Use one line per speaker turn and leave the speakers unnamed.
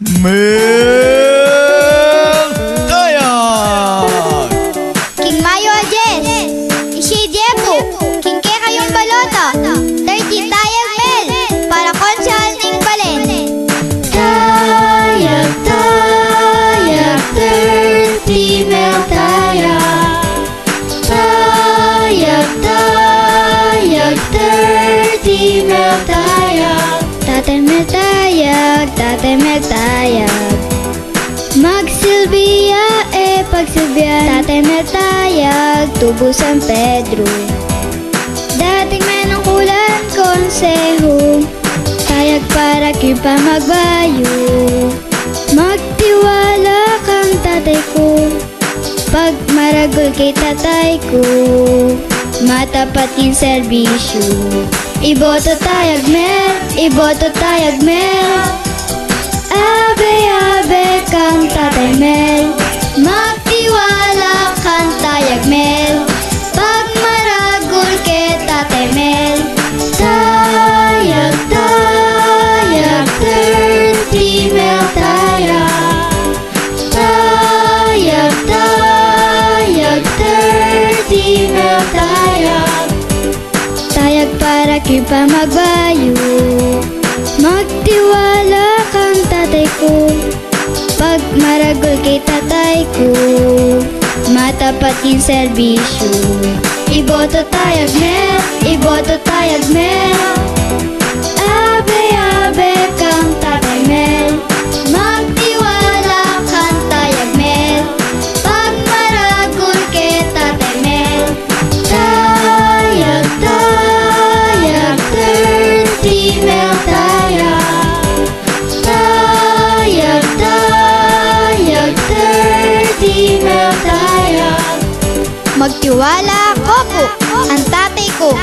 Meltayag!
King Mayo Ajes, Ishi Diepo, King Keka yung balota, 30 tayag mel, para konsal ning balen.
Tayag, tayag, 30 Meltayag. Tayag, tayag, 30 Meltayag.
Tatay Meltayag, Tatay Meltayag. Magsilbiya pagsilbiyan, Tatay Meltayag, Tubo San Pedro. Dating menungkulan konseho, tayag para kipa magbayo. Magtiwala kang tatay ko, pag maragol kay tatay ko, matapat yung serbisyo. Iboto tayag mel, iboto tayag mel. Abe-abe kang tatay mel, magtiwala kang tayag mel, pag maragol kay tatay mel.
Tayag, tayag, 30 Meltayag. Tayag, tayag, 30 Meltayag.
Tayag para kipa magbayo, magtiwala kang tatay ko, pag maragol kay tatay ko, matapat yung serbisyo. Iboto tayag mel, iboto tayag mel. Abe-abe kang tatay mel, magtiwala kang tayag mel, pag maragol kay tatay mel.
Tayag, tayag, 30 Meltayag. Tayag, tayag, 30 Meltayag.
Magtiwala ko po, ang tatay ko,